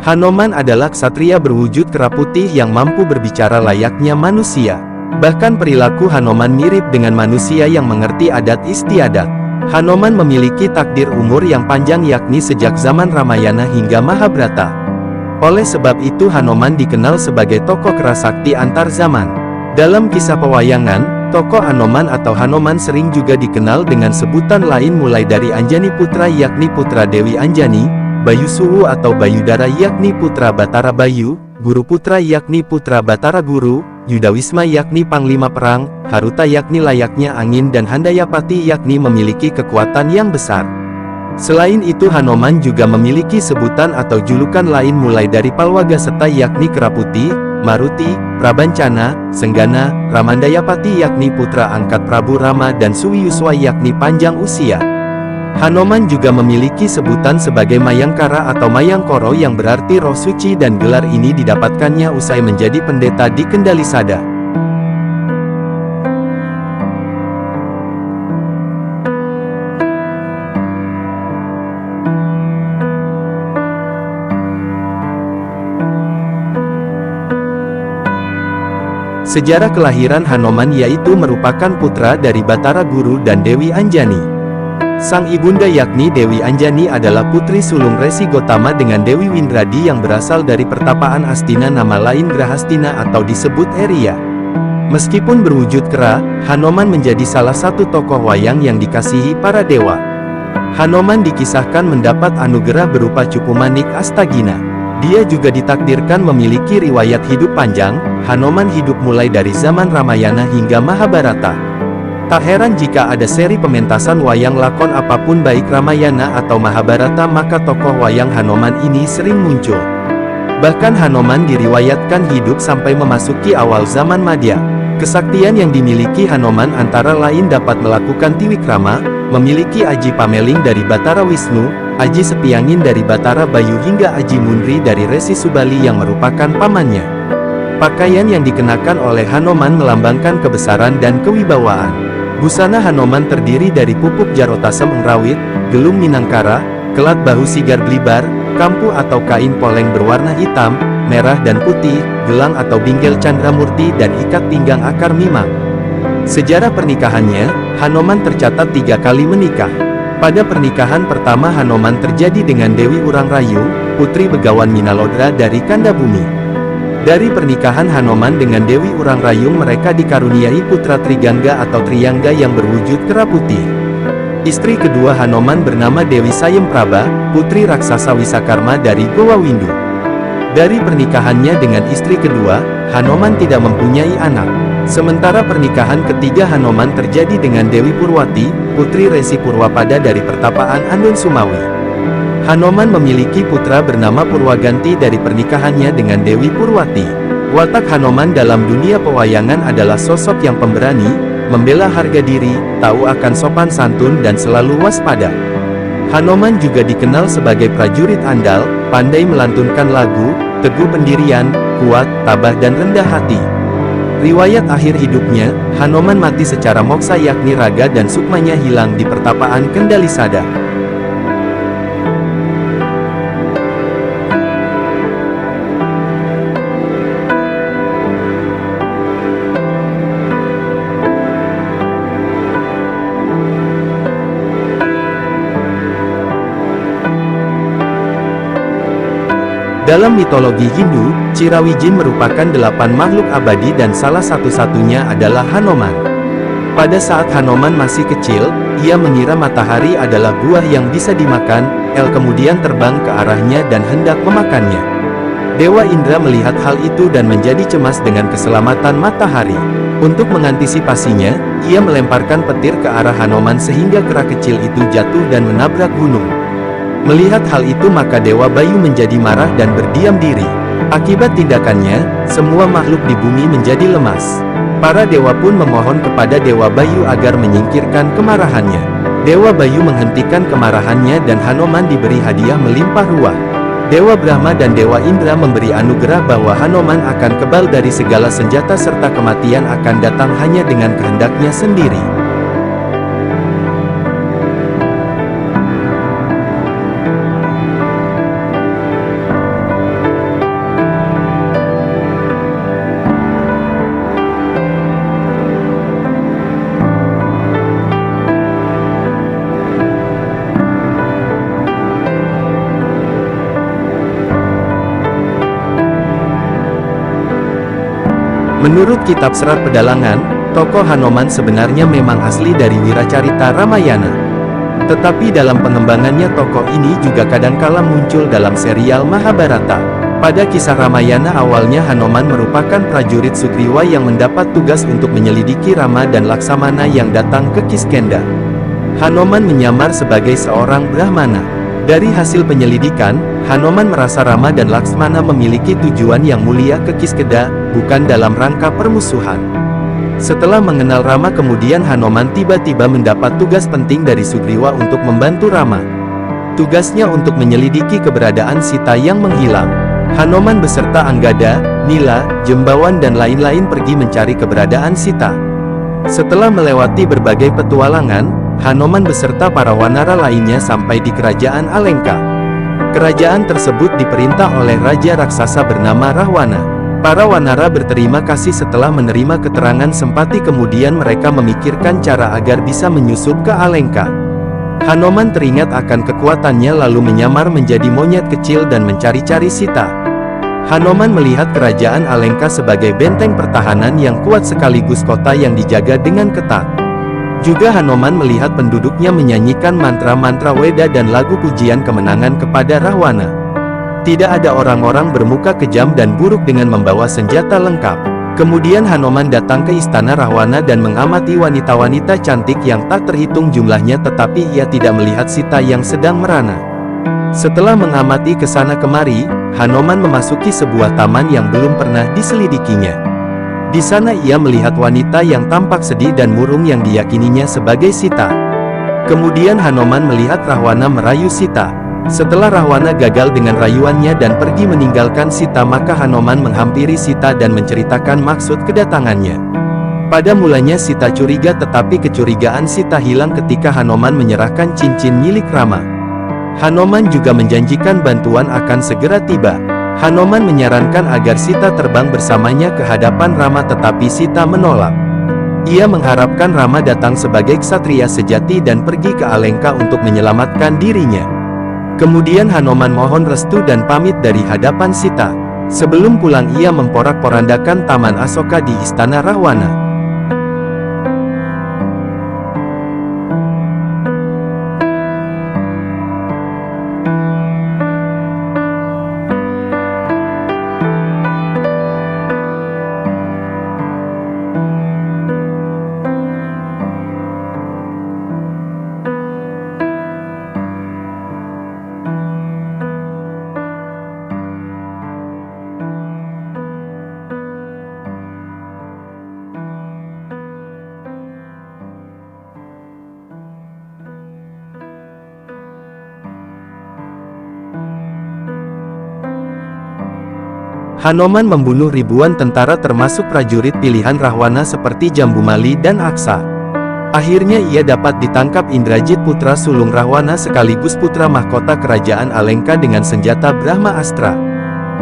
Hanoman adalah ksatria berwujud kera putih yang mampu berbicara layaknya manusia. Bahkan perilaku Hanoman mirip dengan manusia yang mengerti adat istiadat. Hanoman memiliki takdir umur yang panjang yakni sejak zaman Ramayana hingga Mahabharata. Oleh sebab itu Hanoman dikenal sebagai tokoh kera sakti antar zaman. Dalam kisah pewayangan, tokoh Hanoman atau Hanoman sering juga dikenal dengan sebutan lain mulai dari Anjani Putra yakni putra Dewi Anjani, Bayu Suwu atau Bayudara yakni putra Batara Bayu, Guru Putra yakni putra Batara Guru, Yudawisma yakni panglima perang, Haruta yakni layaknya angin dan Handayapati yakni memiliki kekuatan yang besar. Selain itu Hanoman juga memiliki sebutan atau julukan lain mulai dari Palwagaseta yakni kera putih, Maruti, Prabancana, Senggana, Ramandayapati yakni putra angkat Prabu Rama dan Suwiyuswa yakni panjang usia. Hanoman juga memiliki sebutan sebagai Mayangkara atau Mayangkoro yang berarti roh suci dan gelar ini didapatkannya usai menjadi pendeta di Kendalisada. Sejarah kelahiran Hanoman yaitu merupakan putra dari Batara Guru dan Dewi Anjani. Sang ibunda yakni Dewi Anjani adalah putri sulung Resi Gotama dengan Dewi Windradi yang berasal dari pertapaan Astina, nama lain Grahastina atau disebut Eria. Meskipun berwujud kera, Hanoman menjadi salah satu tokoh wayang yang dikasihi para dewa. Hanoman dikisahkan mendapat anugerah berupa Cupu Manik Astagina. Dia juga ditakdirkan memiliki riwayat hidup panjang. Hanoman hidup mulai dari zaman Ramayana hingga Mahabharata. Tak heran jika ada seri pementasan wayang lakon apapun baik Ramayana atau Mahabharata maka tokoh wayang Hanoman ini sering muncul. Bahkan Hanoman diriwayatkan hidup sampai memasuki awal zaman Madya. Kesaktian yang dimiliki Hanoman antara lain dapat melakukan Tiwikrama, memiliki Aji Pameling dari Batara Wisnu, Aji Sepiangin dari Batara Bayu hingga Aji Mundri dari Resi Subali yang merupakan pamannya. Pakaian yang dikenakan oleh Hanoman melambangkan kebesaran dan kewibawaan. Busana Hanoman terdiri dari pupuk Jarotasem Engrawit, gelung Minangkara, kelat bahu sigar blibar, kampu atau kain poleng berwarna hitam, merah dan putih, gelang atau binggel Candramurti dan ikat pinggang akar mimang. Sejarah pernikahannya, Hanoman tercatat 3 kali menikah. Pada pernikahan pertama Hanoman terjadi dengan Dewi Urangrayu, putri Begawan Minalodra dari Kandabumi. Dari pernikahan Hanoman dengan Dewi Urangrayung mereka dikaruniai putra Trigangga atau Triyangga yang berwujud kera putih. Istri kedua Hanoman bernama Dewi Sayempraba, putri raksasa Wisakarma dari Goa Windu. Dari pernikahannya dengan istri kedua, Hanoman tidak mempunyai anak. Sementara pernikahan ketiga Hanoman terjadi dengan Dewi Purwati, putri Resi Purwapada dari pertapaan Andon Sumawi. Hanoman memiliki putra bernama Purwaganti dari pernikahannya dengan Dewi Purwati. Watak Hanoman dalam dunia pewayangan adalah sosok yang pemberani, membela harga diri, tahu akan sopan santun dan selalu waspada. Hanoman juga dikenal sebagai prajurit andal, pandai melantunkan lagu, teguh pendirian, kuat, tabah dan rendah hati. Riwayat akhir hidupnya, Hanoman mati secara moksa yakni raga dan sukmanya hilang di pertapaan Kendalisada. Dalam mitologi Hindu, Cirawijin merupakan 8 makhluk abadi dan salah satu-satunya adalah Hanoman. Pada saat Hanoman masih kecil, ia mengira matahari adalah buah yang bisa dimakan. El kemudian terbang ke arahnya dan hendak memakannya. Dewa Indra melihat hal itu dan menjadi cemas dengan keselamatan matahari. Untuk mengantisipasinya, ia melemparkan petir ke arah Hanoman sehingga kera kecil itu jatuh dan menabrak gunung. Melihat hal itu maka Dewa Bayu menjadi marah dan berdiam diri. Akibat tindakannya, semua makhluk di bumi menjadi lemas. Para dewa pun memohon kepada Dewa Bayu agar menyingkirkan kemarahannya. Dewa Bayu menghentikan kemarahannya dan Hanoman diberi hadiah melimpah ruah. Dewa Brahma dan Dewa Indra memberi anugerah bahwa Hanoman akan kebal dari segala senjata serta kematian akan datang hanya dengan kehendaknya sendiri. Menurut kitab Serat Pedalangan, tokoh Hanoman sebenarnya memang asli dari Wiracarita Ramayana. Tetapi dalam pengembangannya tokoh ini juga kadangkala muncul dalam serial Mahabharata. Pada kisah Ramayana awalnya Hanoman merupakan prajurit Sugriwa yang mendapat tugas untuk menyelidiki Rama dan Laksamana yang datang ke Kiskendha. Hanoman menyamar sebagai seorang Brahmana. Dari hasil penyelidikan, Hanoman merasa Rama dan Laksmana memiliki tujuan yang mulia ke Kiskendha, bukan dalam rangka permusuhan. Setelah mengenal Rama kemudian Hanoman tiba-tiba mendapat tugas penting dari Sugriwa untuk membantu Rama. Tugasnya untuk menyelidiki keberadaan Sita yang menghilang. Hanoman beserta Anggada, Nila, Jembawan dan lain-lain pergi mencari keberadaan Sita. Setelah melewati berbagai petualangan, Hanoman beserta para wanara lainnya sampai di kerajaan Alengka. Kerajaan tersebut diperintah oleh raja raksasa bernama Rahwana. Para wanara berterima kasih setelah menerima keterangan Sempati, kemudian mereka memikirkan cara agar bisa menyusup ke Alengka. Hanoman teringat akan kekuatannya lalu menyamar menjadi monyet kecil dan mencari-cari Sita. Hanoman melihat kerajaan Alengka sebagai benteng pertahanan yang kuat sekaligus kota yang dijaga dengan ketat. Juga Hanoman melihat penduduknya menyanyikan mantra-mantra Weda dan lagu pujian kemenangan kepada Rahwana. Tidak ada orang-orang bermuka kejam dan buruk dengan membawa senjata lengkap. Kemudian Hanoman datang ke istana Rahwana dan mengamati wanita-wanita cantik yang tak terhitung jumlahnya, tetapi ia tidak melihat Sita yang sedang merana. Setelah mengamati ke sana kemari, Hanoman memasuki sebuah taman yang belum pernah diselidikinya. Di sana ia melihat wanita yang tampak sedih dan murung yang diyakininya sebagai Sita. Kemudian Hanoman melihat Rahwana merayu Sita. Setelah Rahwana gagal dengan rayuannya dan pergi meninggalkan Sita, maka Hanoman menghampiri Sita dan menceritakan maksud kedatangannya. Pada mulanya Sita curiga, tetapi kecurigaan Sita hilang ketika Hanoman menyerahkan cincin milik Rama. Hanoman juga menjanjikan bantuan akan segera tiba. Hanoman menyarankan agar Sita terbang bersamanya ke hadapan Rama, tetapi Sita menolak. Ia mengharapkan Rama datang sebagai ksatria sejati dan pergi ke Alengka untuk menyelamatkan dirinya. Kemudian Hanoman mohon restu dan pamit dari hadapan Sita. Sebelum pulang ia memporak-porandakan Taman Asoka di istana Rahwana. Hanoman membunuh ribuan tentara termasuk prajurit pilihan Rahwana seperti Jambumali dan Aksa. Akhirnya ia dapat ditangkap Indrajit putra sulung Rahwana sekaligus putra mahkota kerajaan Alengka dengan senjata Brahma Astra.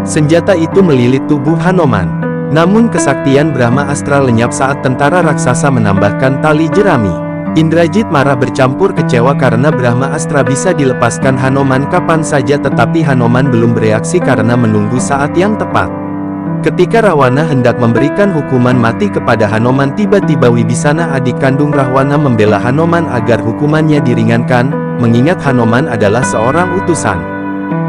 Senjata itu melilit tubuh Hanoman. Namun kesaktian Brahma Astra lenyap saat tentara raksasa menambahkan tali jerami. Indrajit marah bercampur kecewa karena Brahma Astra bisa dilepaskan Hanoman kapan saja, tetapi Hanoman belum bereaksi karena menunggu saat yang tepat. Ketika Rahwana hendak memberikan hukuman mati kepada Hanoman, tiba-tiba Wibisana adik kandung Rahwana membela Hanoman agar hukumannya diringankan, mengingat Hanoman adalah seorang utusan.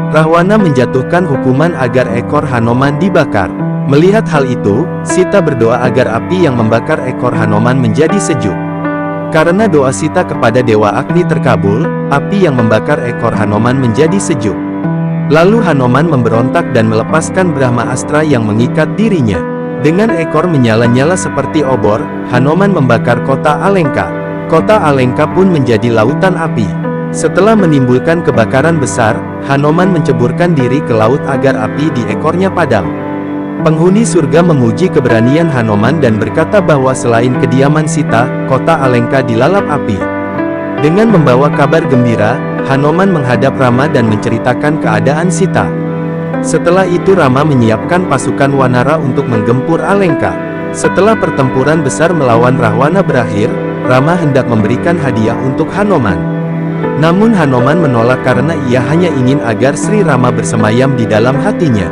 Rahwana menjatuhkan hukuman agar ekor Hanoman dibakar. Melihat hal itu, Sita berdoa agar api yang membakar ekor Hanoman menjadi sejuk. Karena doa Sita kepada Dewa Agni terkabul, api yang membakar ekor Hanoman menjadi sejuk. Lalu Hanoman memberontak dan melepaskan Brahma Astra yang mengikat dirinya. Dengan ekor menyala-nyala seperti obor, Hanoman membakar kota Alengka. Kota Alengka pun menjadi lautan api. Setelah menimbulkan kebakaran besar, Hanoman menceburkan diri ke laut agar api di ekornya padam. Penghuni surga memuji keberanian Hanoman dan berkata bahwa selain kediaman Sita, kota Alengka dilalap api. Dengan membawa kabar gembira, Hanoman menghadap Rama dan menceritakan keadaan Sita. Setelah itu Rama menyiapkan pasukan wanara untuk menggempur Alengka. Setelah pertempuran besar melawan Rahwana berakhir, Rama hendak memberikan hadiah untuk Hanoman. Namun Hanoman menolak karena ia hanya ingin agar Sri Rama bersemayam di dalam hatinya.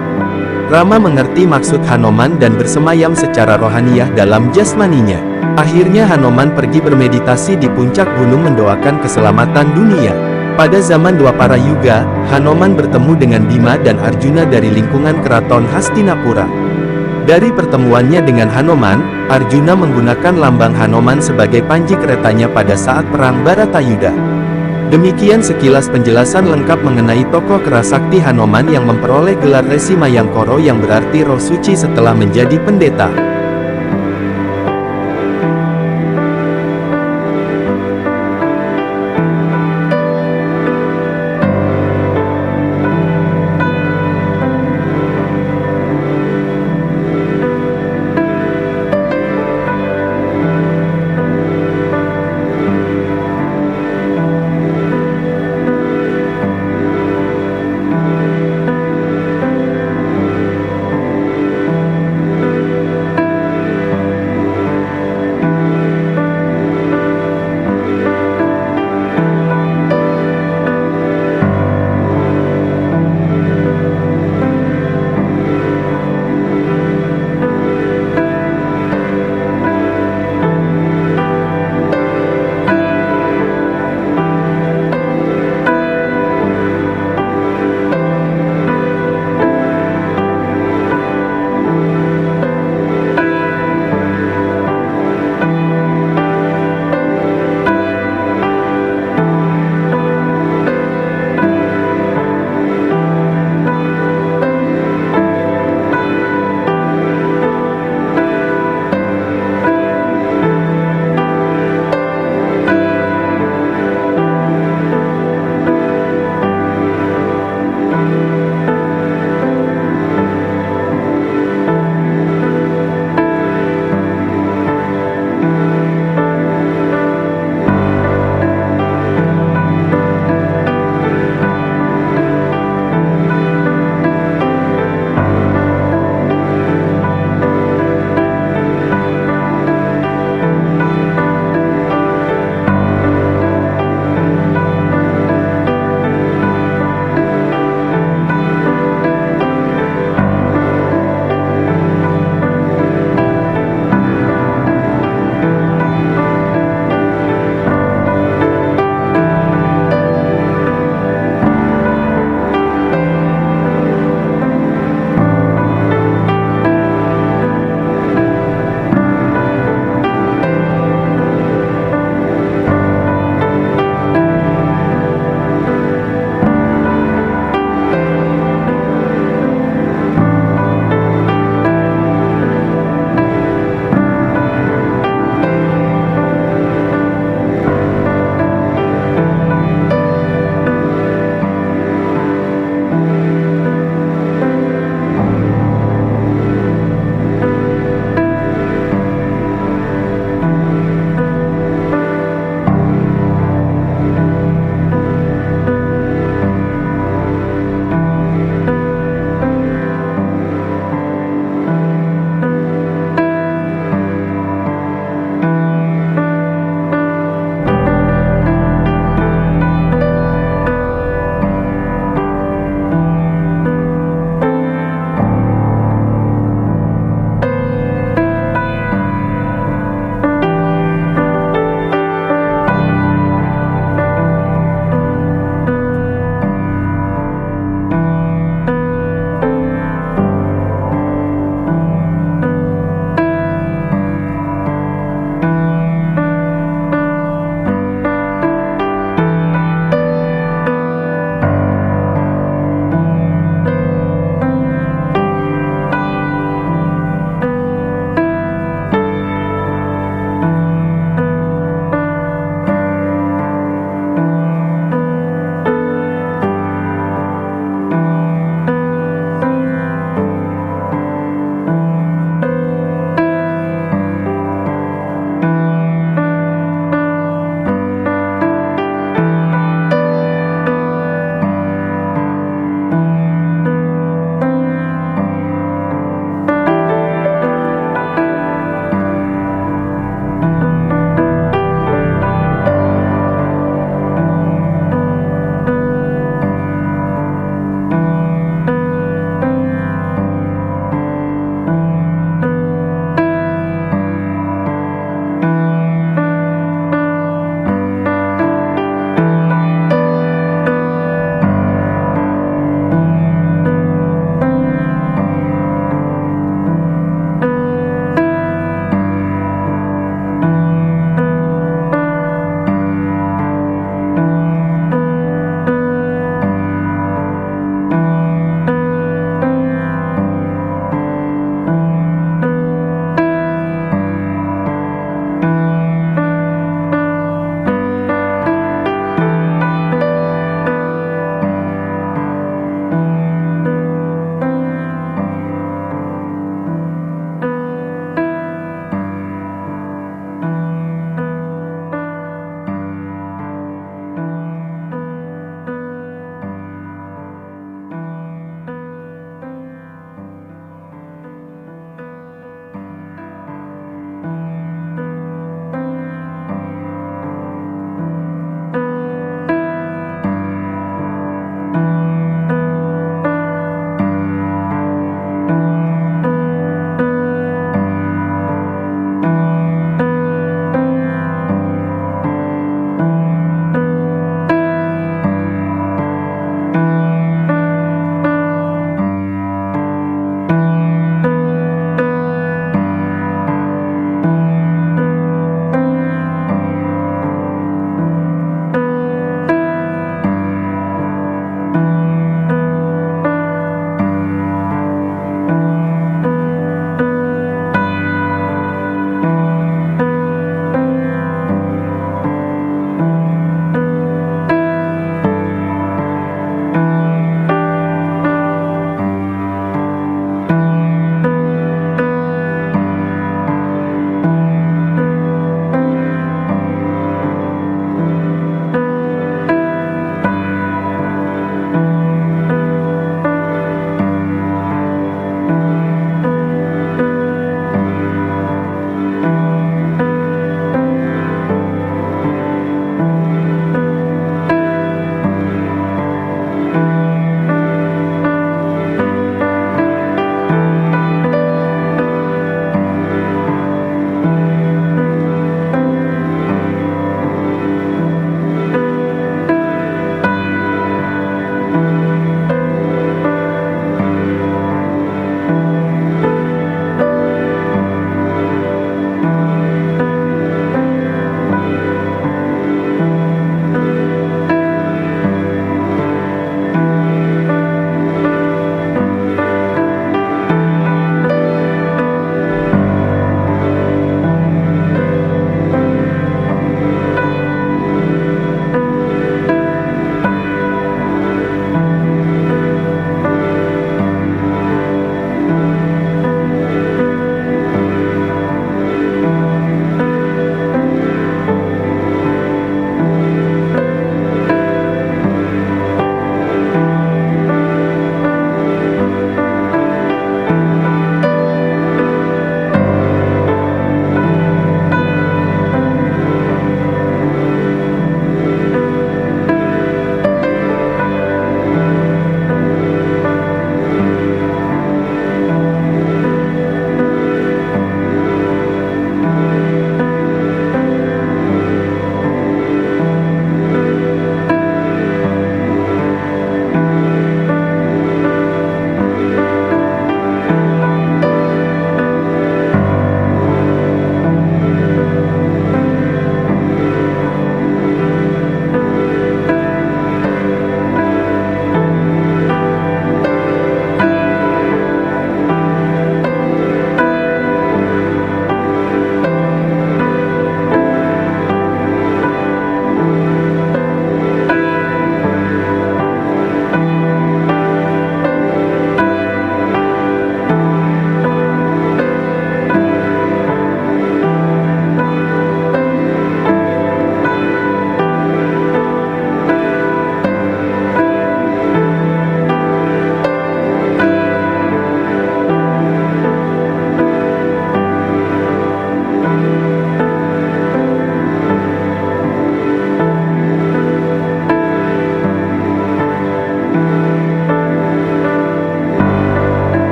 Rama mengerti maksud Hanoman dan bersemayam secara rohaniah dalam jasmaninya. Akhirnya Hanoman pergi bermeditasi di puncak gunung mendoakan keselamatan dunia. Pada zaman Dwapara Yuga, Hanoman bertemu dengan Bima dan Arjuna dari lingkungan keraton Hastinapura. Dari pertemuannya dengan Hanoman, Arjuna menggunakan lambang Hanoman sebagai panji keretanya pada saat perang Baratayuda. Demikian sekilas penjelasan lengkap mengenai tokoh kerasakti Hanoman yang memperoleh gelar Resi Mayangkoro yang berarti roh suci setelah menjadi pendeta.